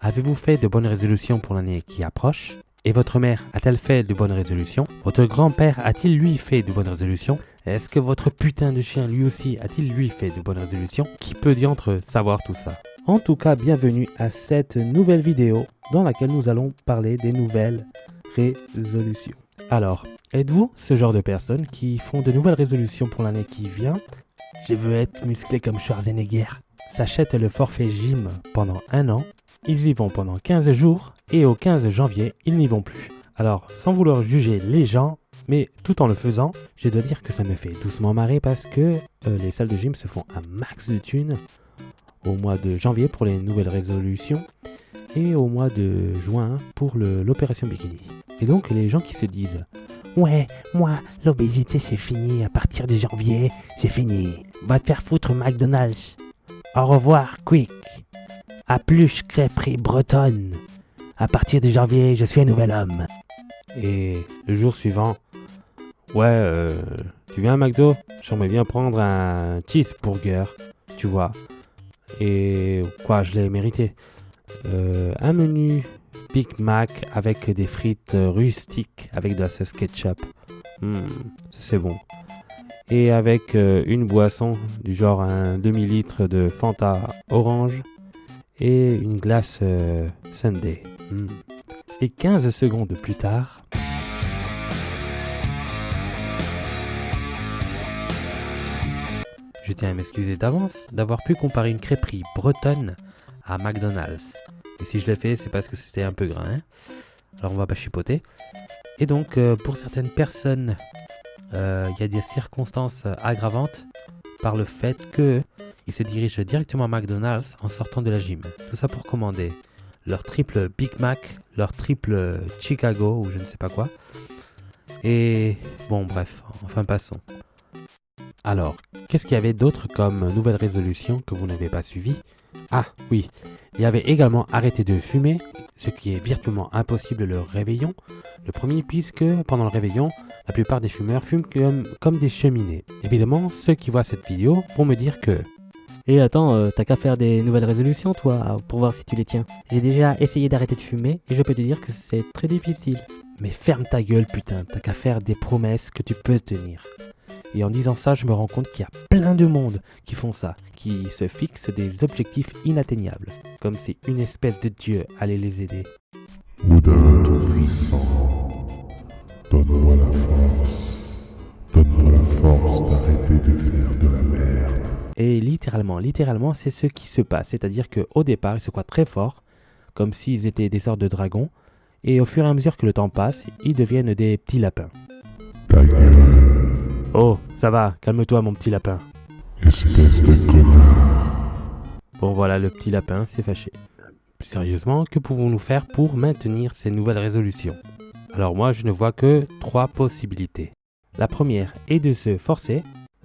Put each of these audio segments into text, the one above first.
Avez-vous fait de bonnes résolutions pour l'année qui approche? Et votre mère a-t-elle fait de bonnes résolutions? Votre grand-père a-t-il lui fait de bonnes résolutions? Est-ce que votre putain de chien lui aussi a-t-il lui fait de bonnes résolutions? Qui peut diantre savoir tout ça? En tout cas, bienvenue à cette nouvelle vidéo dans laquelle nous allons parler des nouvelles résolutions. Alors, êtes-vous ce genre de personnes qui font de nouvelles résolutions pour l'année qui vient? Je veux être musclé comme Schwarzenegger. S'achètent le forfait gym pendant 1 an. Ils y vont pendant 15 jours et au 15 janvier, ils n'y vont plus. Alors, sans vouloir juger les gens, mais tout en le faisant, je dois dire que ça me fait doucement marrer parce que les salles de gym se font un max de thunes au mois de janvier pour les nouvelles résolutions et au mois de juin pour l'opération bikini. Et donc, les gens qui se disent « Ouais, moi, l'obésité c'est fini, à partir de janvier, c'est fini. Va te faire foutre McDonald's. Au revoir, Quick. À plus, crêperie bretonne. À partir de janvier, je suis un nouvel homme. » Et le jour suivant, « Ouais, tu viens à McDo? J'aimerais bien prendre un cheeseburger, tu vois. Et quoi, je l'ai mérité. Un menu Big Mac avec des frites rustiques avec de la sauce ketchup. C'est bon. Et avec une boisson du genre un demi-litre de Fanta orange et une glace Sundae. Et 15 secondes plus tard... Je tiens à m'excuser d'avance d'avoir pu comparer une crêperie bretonne à McDonald's. Et si je l'ai fait, c'est parce que c'était un peu gras. Alors on va pas chipoter. Et donc, pour certaines personnes, il y a des circonstances aggravantes par le fait qu'ils se dirigent directement à McDonald's en sortant de la gym. Tout ça pour commander leur triple Big Mac, leur triple Chicago ou je ne sais pas quoi. Et bon, bref, enfin passons. Alors, qu'est-ce qu'il y avait d'autre comme nouvelle résolution que vous n'avez pas suivi? Ah oui, il y avait également arrêté de fumer, ce qui est virtuellement impossible le réveillon. Le premier puisque pendant le réveillon, la plupart des fumeurs fument comme des cheminées. Évidemment, ceux qui voient cette vidéo vont me dire que... Et attends, t'as qu'à faire des nouvelles résolutions toi, pour voir si tu les tiens. J'ai déjà essayé d'arrêter de fumer et je peux te dire que c'est très difficile. Mais ferme ta gueule putain, t'as qu'à faire des promesses que tu peux tenir. Et en disant ça, je me rends compte qu'il y a plein de monde qui font ça, qui se fixent des objectifs inatteignables, comme si une espèce de dieu allait les aider. Oudin tout-puissant, donne-moi la force. Donne-moi la force d'arrêter de faire de la merde. Et littéralement, c'est ce qui se passe. C'est-à-dire qu'au départ, ils se croient très forts, comme s'ils étaient des sortes de dragons, et au fur et à mesure que le temps passe, ils deviennent des petits lapins. Ta gueule. Oh, ça va, calme-toi mon petit lapin. Espèce de connard. Bon voilà, le petit lapin s'est fâché. Plus sérieusement, que pouvons-nous faire pour maintenir ces nouvelles résolutions? Alors moi, je ne vois que 3 possibilités. La première est de se forcer.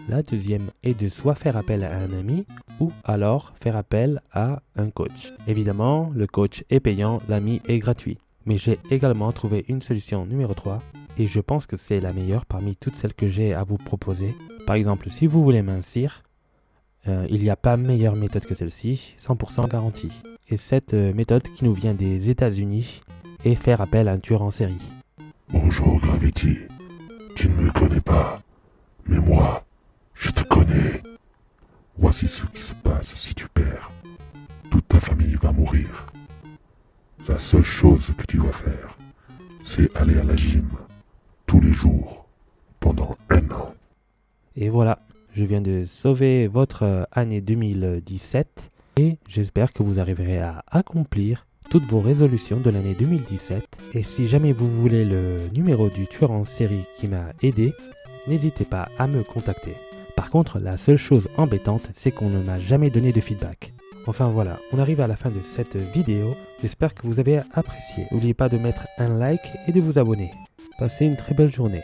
La deuxième est de soit faire appel à un ami ou alors faire appel à un coach. Évidemment, le coach est payant, l'ami est gratuit. Mais j'ai également trouvé une solution numéro 3 et je pense que c'est la meilleure parmi toutes celles que j'ai à vous proposer. Par exemple, si vous voulez mincir, il n'y a pas meilleure méthode que celle-ci, 100% garantie. Et cette méthode qui nous vient des États-Unis est faire appel à un tueur en série. Bonjour Gravity, tu ne me connais pas, mais moi, je te connais. Voici ce qui se passe si tu perds. Toute ta famille va mourir. La seule chose que tu dois faire, c'est aller à la gym tous les jours pendant 1 an. Et voilà, je viens de sauver votre année 2017 et j'espère que vous arriverez à accomplir toutes vos résolutions de l'année 2017. Et si jamais vous voulez le numéro du tueur en série qui m'a aidé, n'hésitez pas à me contacter. Par contre, la seule chose embêtante, c'est qu'on ne m'a jamais donné de feedback. Enfin voilà, on arrive à la fin de cette vidéo. J'espère que vous avez apprécié. N'oubliez pas de mettre un like et de vous abonner. Passez une très belle journée.